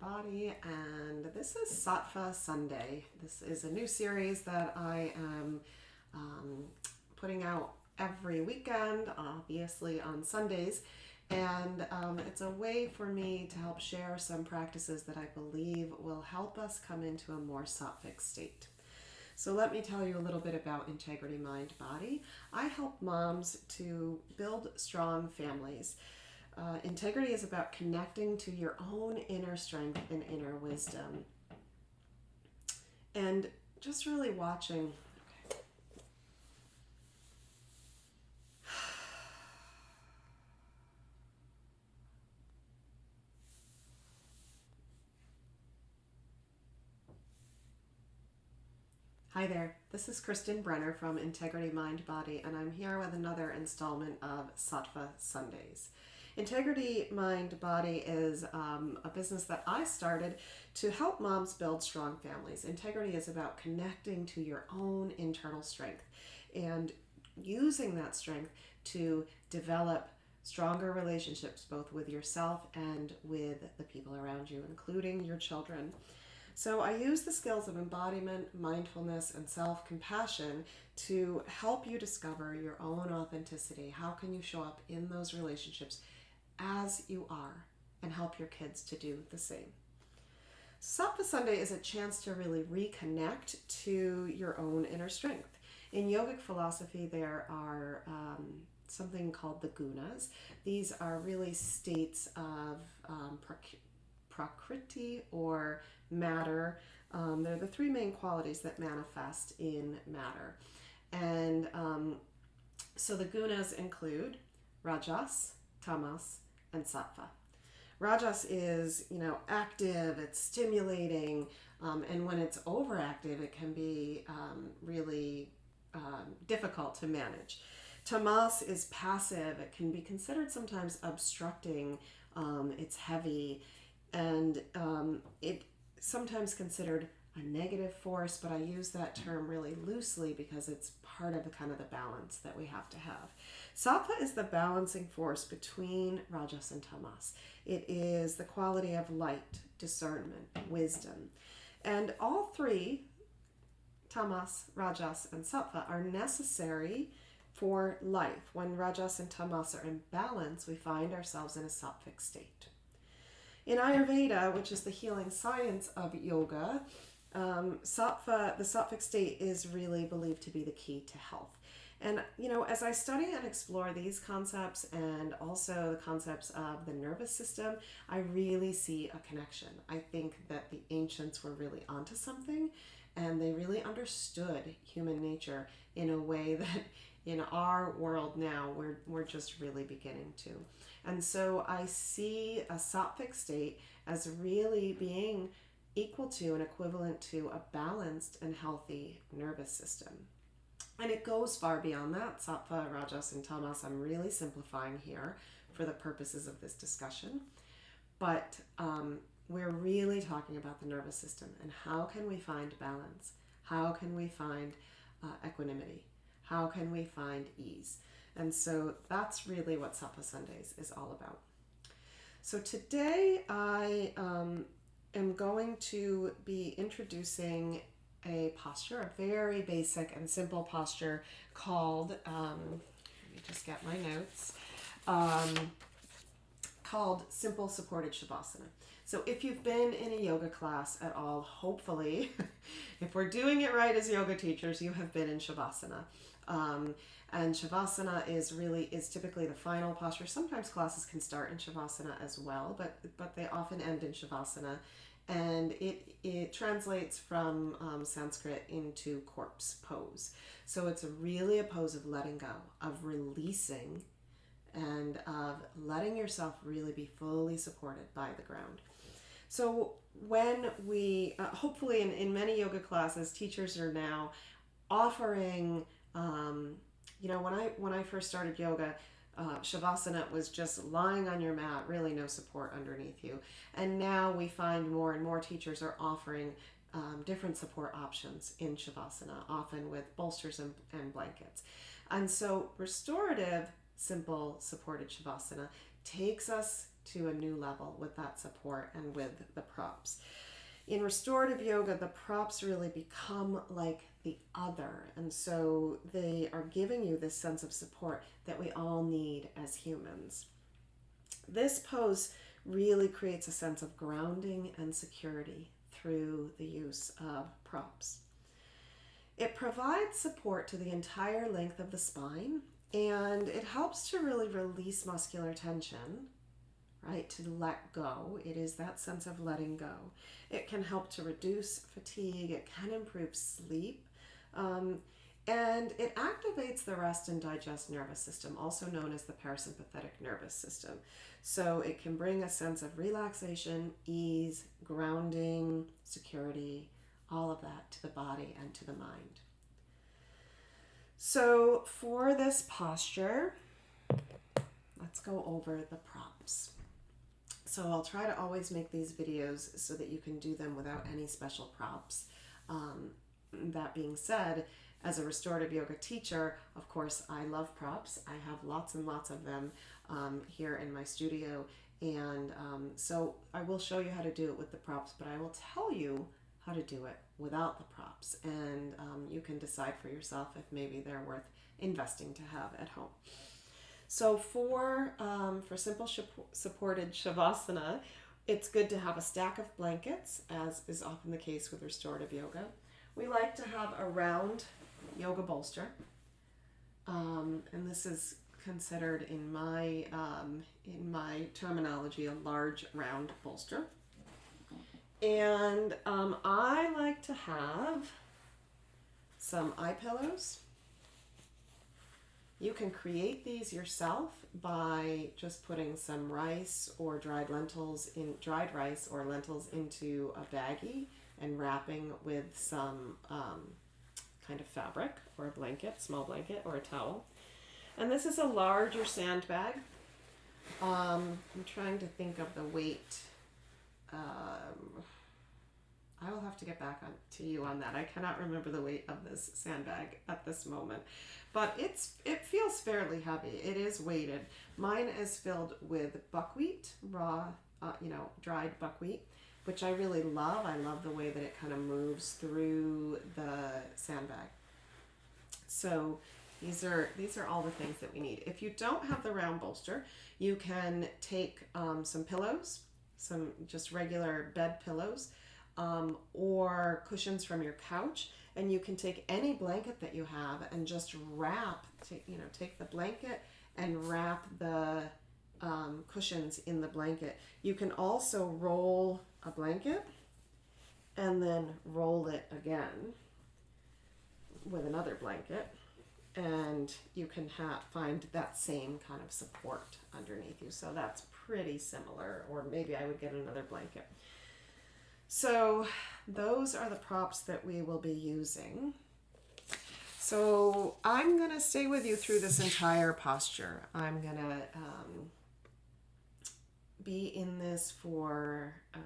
body, and this is Sattva Sunday. This is a new series that I am putting out every weekend, obviously on Sundays, and it's a way for me to help share some practices that I believe will help us come into a more sattvic state. So let me tell you a little bit about integrity mind-body. I help moms to build strong families. Integrity is about connecting to your own inner strength and inner wisdom. And just really watching. Okay. Hi there, this is Kristen Brenner from Integrity Mind Body, and I'm here with another installment of Sattva Sundays. Integrity Mind Body is a business that I started to help moms build strong families. Integrity is about connecting to your own internal strength and using that strength to develop stronger relationships both with yourself and with the people around you, including your children. So I use the skills of embodiment, mindfulness, and self-compassion to help you discover your own authenticity. How can you show up in those relationships as you are and help your kids to do the same? Sattva Sunday is a chance to really reconnect to your own inner strength. In yogic philosophy, there are something called the gunas. These are really states of prakriti or matter. They're the three main qualities that manifest in matter. And so the gunas include rajas, tamas, and sattva. Rajas is, active, it's stimulating, and when it's overactive, it can be really difficult to manage. Tamas is passive. It can be considered sometimes obstructing. It's heavy, and it sometimes considered a negative force, but I use that term really loosely because it's part of the balance that we have to have. Sattva is the balancing force between rajas and tamas. It is the quality of light, discernment, wisdom. And all three, tamas, rajas, and sattva, are necessary for life. When rajas and tamas are in balance, we find ourselves in a sattvic state. In Ayurveda, which is the healing science of yoga, the sattvic state is really believed to be the key to health. And, as I study and explore these concepts and also the concepts of the nervous system, I really see a connection. I think that the ancients were really onto something, and they really understood human nature in a way that in our world now, we're just really beginning to. And so I see a sattvic state as really being equal to and equivalent to a balanced and healthy nervous system. And it goes far beyond that. Sattva, rajas, and tamas, I'm really simplifying here for the purposes of this discussion. But we're really talking about the nervous system and how can we find balance? How can we find equanimity? How can we find ease? And so that's really what Sattva Sundays is all about. So today I am going to be introducing a posture, a very basic and simple posture called, let me just get my notes, called Simple Supported Savasana. So if you've been in a yoga class at all, hopefully, if we're doing it right as yoga teachers, you have been in Shavasana. And Shavasana is typically the final posture. Sometimes classes can start in Shavasana as well, but they often end in Shavasana. And it translates from Sanskrit into corpse pose. So it's really a pose of letting go, of releasing, and of letting yourself really be fully supported by the ground. So when we, hopefully in many yoga classes, teachers are now offering, when I first started yoga, Shavasana was just lying on your mat, really no support underneath you. And now we find more and more teachers are offering different support options in Shavasana, often with bolsters and blankets. And so restorative, simple, supported Shavasana takes us to a new level with that support and with the props. In restorative yoga, the props really become like the other, and so they are giving you this sense of support that we all need as humans. This pose really creates a sense of grounding and security through the use of props. It provides support to the entire length of the spine, and it helps to really release muscular tension, right? To let go. It is that sense of letting go. It can help to reduce fatigue. It can improve sleep. And it activates the rest and digest nervous system, also known as the parasympathetic nervous system. So it can bring a sense of relaxation, ease, grounding, security, all of that to the body and to the mind. So for this posture, let's go over the props. So I'll try to always make these videos so that you can do them without any special props. That being said, as a restorative yoga teacher, of course, I love props. I have lots and lots of them here in my studio. And so I will show you how to do it with the props, but I will tell you how to do it without the props. And you can decide for yourself if maybe they're worth investing to have at home. So for Simple Supported Savasana, it's good to have a stack of blankets, as is often the case with restorative yoga. We like to have a round yoga bolster, and this is considered in my terminology a large round bolster. And I like to have some eye pillows. You can create these yourself by just putting some rice or dried rice or lentils into a baggie and wrapping with some kind of fabric or a blanket, small blanket or a towel. And this is a larger sandbag. I'm trying to think of the weight. I will have to get back to you on that. I cannot remember the weight of this sandbag at this moment, but it feels fairly heavy. It is weighted. Mine is filled with buckwheat, raw, dried buckwheat, which I really love. I love the way that it kind of moves through the sandbag. So these are all the things that we need. If you don't have the round bolster, you can take some pillows, some just regular bed pillows, or cushions from your couch, and you can take any blanket that you have and just take the blanket and wrap the cushions in the blanket. You can also roll a blanket and then roll it again with another blanket, and you can find that same kind of support underneath you. So that's pretty similar, or maybe I would get another blanket. So those are the props that we will be using. So I'm going to stay with you through this entire posture. I'm going to be in this for a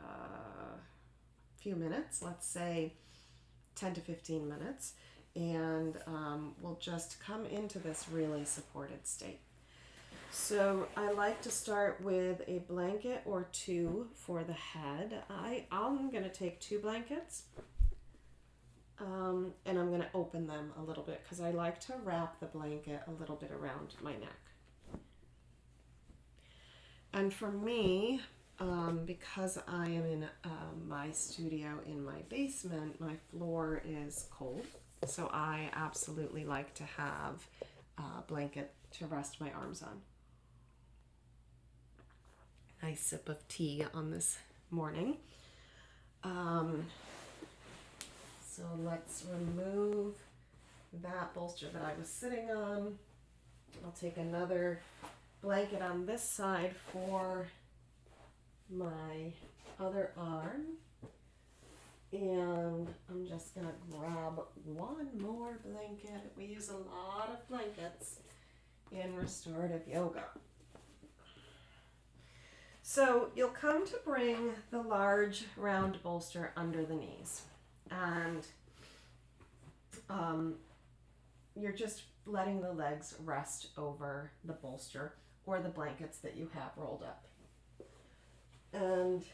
few minutes, let's say 10 to 15 minutes, and we'll just come into this really supported state. So I like to start with a blanket or two for the head. I'm going to take 2 blankets, and I'm going to open them a little bit because I like to wrap the blanket a little bit around my neck. And for me, because I am in my studio in my basement, my floor is cold. So I absolutely like to have a blanket to rest my arms on. Nice sip of tea on this morning. So let's remove that bolster that I was sitting on. I'll take another blanket on this side for my other arm. And I'm just going to grab one more blanket. We use a lot of blankets in restorative yoga. So you'll come to bring the large round bolster under the knees. And you're just letting the legs rest over the bolster or the blankets that you have rolled up. and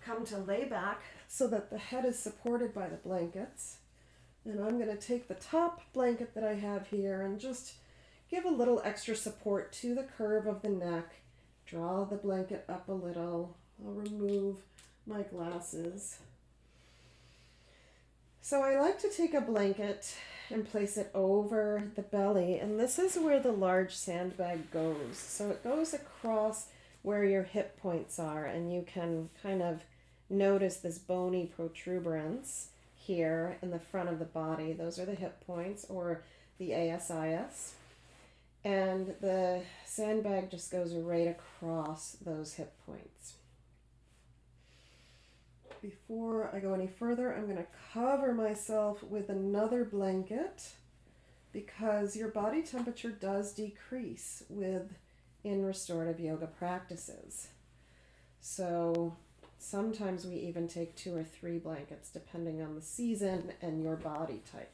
come to lay back so that the head is supported by the blankets. And I'm going to take the top blanket that I have here and just give a little extra support to the curve of the neck. Draw the blanket up a little. I'll remove my glasses. So I like to take a blanket and place it over the belly, and this is where the large sandbag goes. So it goes across where your hip points are, and you can kind of notice this bony protuberance here in the front of the body. Those are the hip points, or the ASIS. And the sandbag just goes right across those hip points. Before I go any further, I'm going to cover myself with another blanket because your body temperature does decrease in restorative yoga practices. So sometimes we even take 2 or 3 blankets depending on the season and your body type.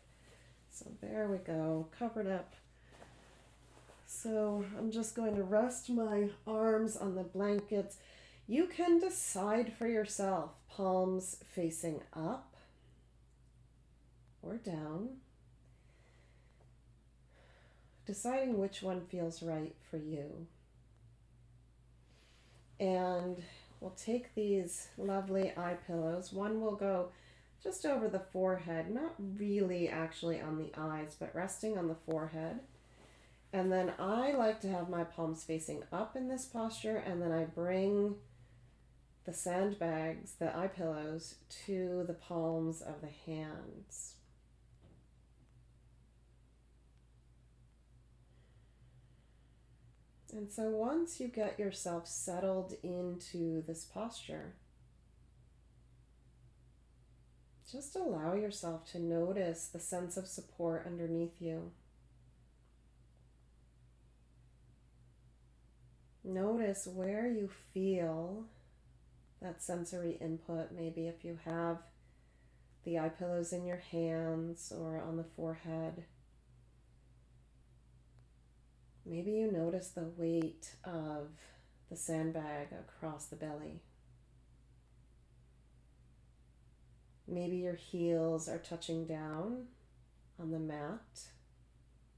So there we go, covered up. So I'm just going to rest my arms on the blankets. You can decide for yourself, palms facing up or down, deciding which one feels right for you. And we'll take these lovely eye pillows. One will go just over the forehead, not really actually on the eyes, but resting on the forehead. And then I like to have my palms facing up in this posture, and then I bring the sandbags, the eye pillows, to the palms of the hands. And so once you get yourself settled into this posture, just allow yourself to notice the sense of support underneath you. Notice where you feel that sensory input, maybe if you have the eye pillows in your hands or on the forehead. Maybe you notice the weight of the sandbag across the belly. Maybe your heels are touching down on the mat.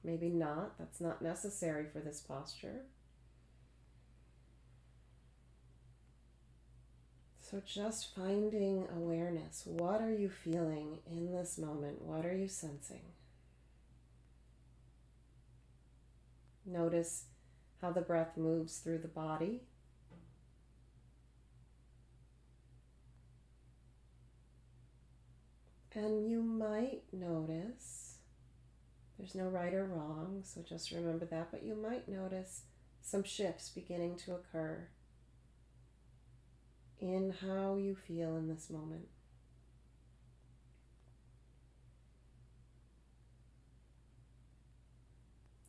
Maybe not. That's not necessary for this posture. So just finding awareness. What are you feeling in this moment? What are you sensing? Notice how the breath moves through the body. And you might notice, there's no right or wrong, so just remember that, but you might notice some shifts beginning to occur in how you feel in this moment.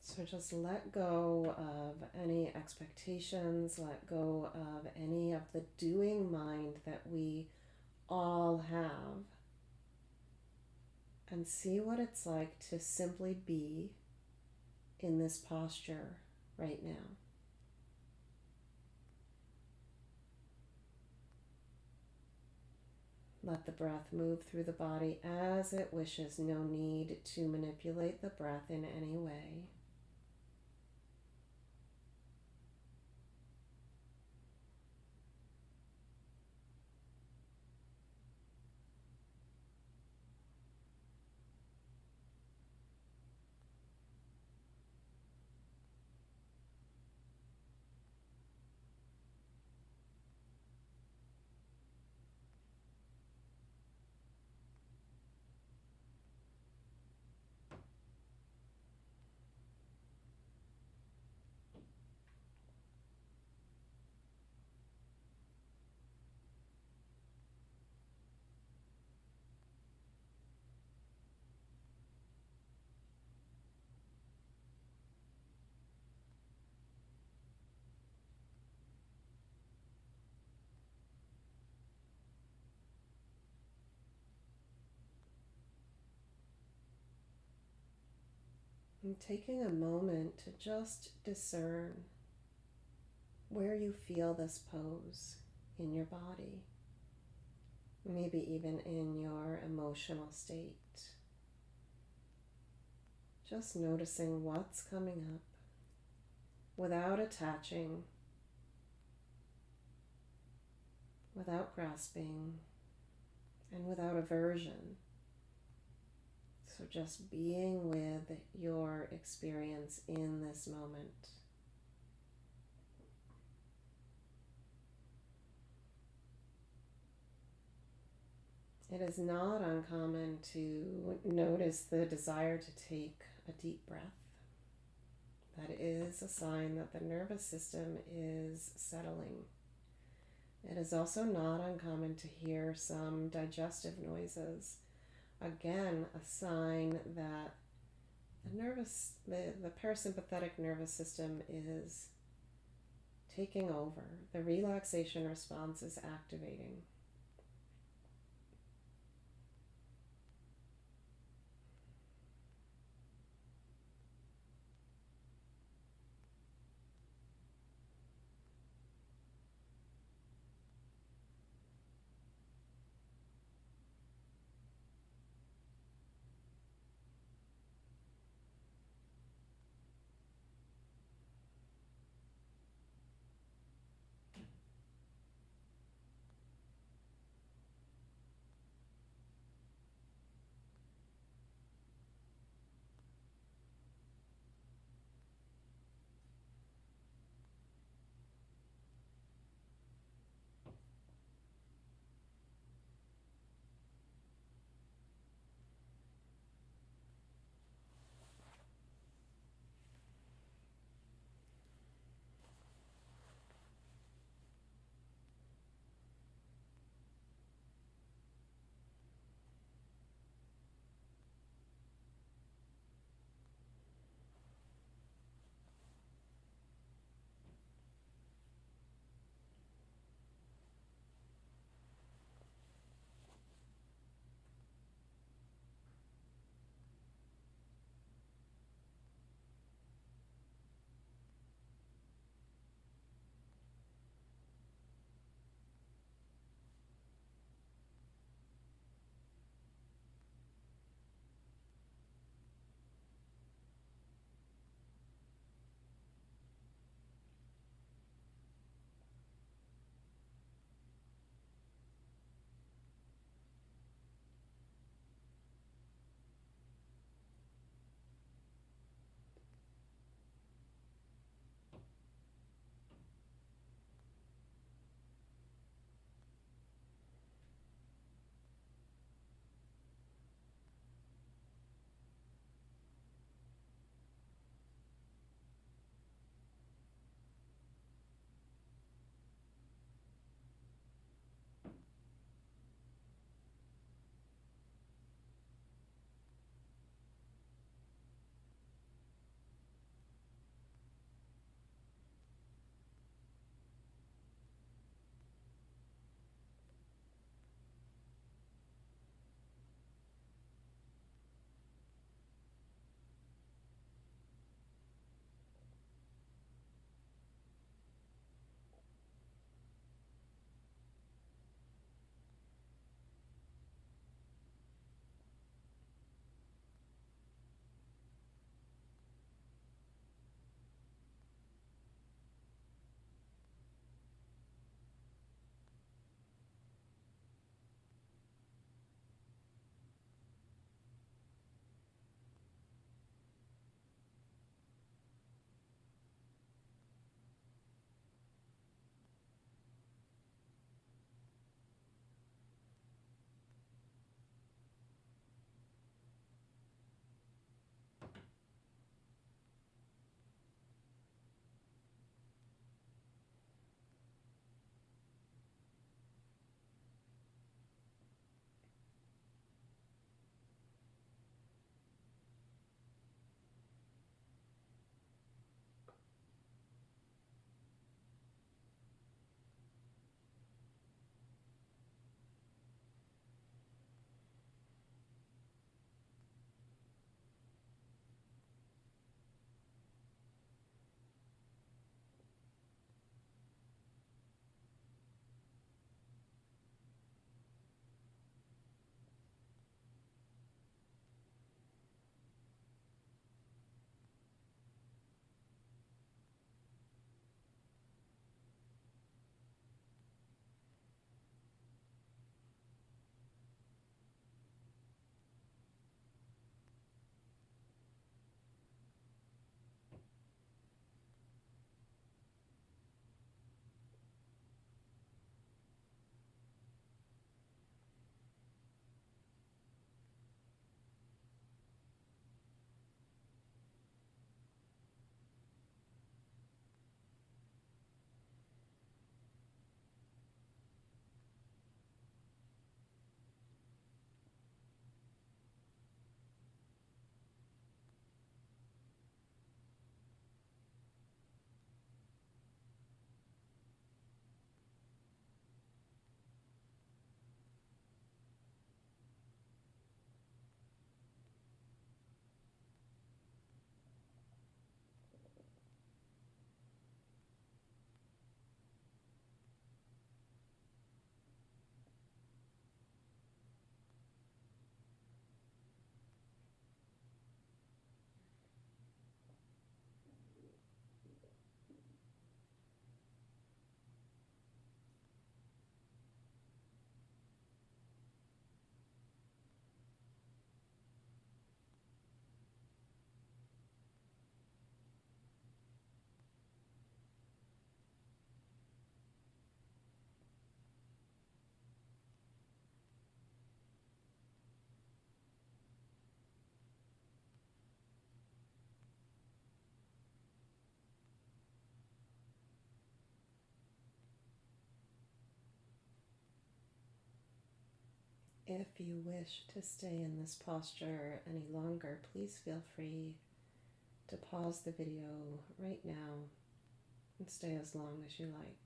So just let go of any expectations, let go of any of the doing mind that we all have, and see what it's like to simply be in this posture right now. Let the breath move through the body as it wishes. No need to manipulate the breath in any way. And taking a moment to just discern where you feel this pose in your body, maybe even in your emotional state. Just noticing what's coming up without attaching, without grasping, and without aversion. So just being with your experience in this moment. It is not uncommon to notice the desire to take a deep breath. That is a sign that the nervous system is settling. It is also not uncommon to hear some digestive noises. Again, a sign that the parasympathetic nervous system is taking over. The relaxation response is activating. If you wish to stay in this posture any longer, please feel free to pause the video right now and stay as long as you like.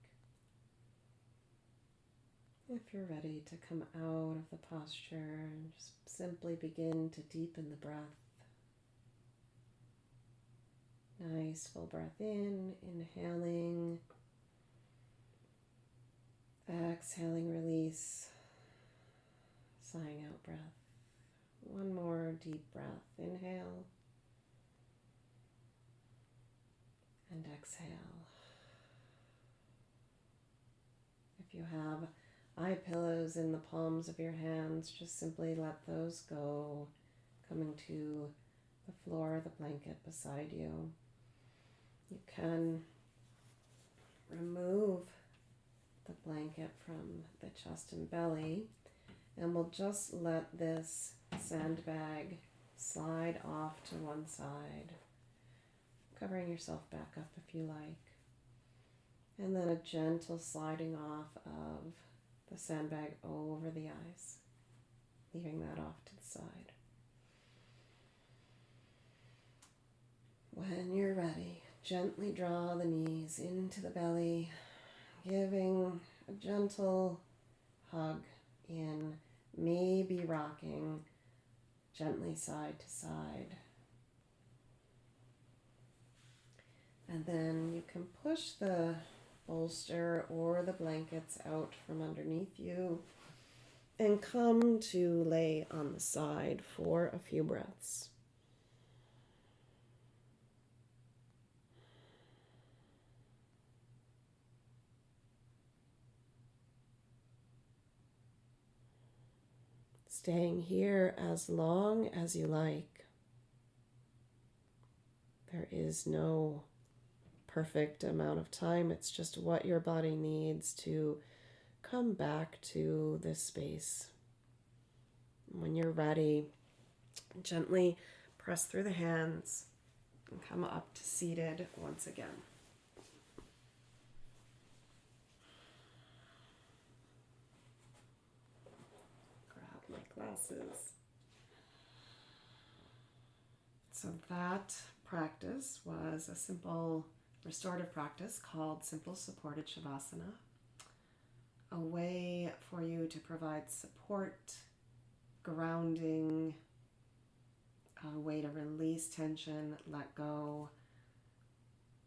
If you're ready to come out of the posture, just simply begin to deepen the breath. Nice full breath in, inhaling, exhaling, release, sighing out breath. One more deep breath, inhale and exhale. If you have eye pillows in the palms of your hands, just simply let those go, coming to the floor, the blanket beside you. You can remove the blanket from the chest and belly, and we'll just let this sandbag slide off to one side, covering yourself back up if you like. And then a gentle sliding off of the sandbag over the eyes, leaving that off to the side. When you're ready, gently draw the knees into the belly, giving a gentle hug in, maybe rocking gently side to side. And then you can push the bolster or the blankets out from underneath you and come to lay on the side for a few breaths. Staying here as long as you like. There is no perfect amount of time. It's just what your body needs to come back to this space. When you're ready, gently press through the hands and come up to seated once again. Grab my glasses. So that practice was a simple restorative practice called Simple Supported Savasana, a way for you to provide support, grounding, a way to release tension, let go,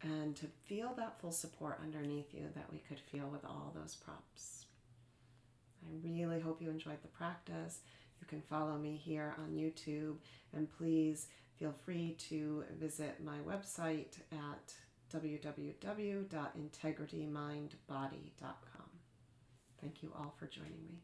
and to feel that full support underneath you that we could feel with all those props. I really hope you enjoyed the practice. You can follow me here on YouTube, and please feel free to visit my website at www.integritymindbody.com. Thank you all for joining me.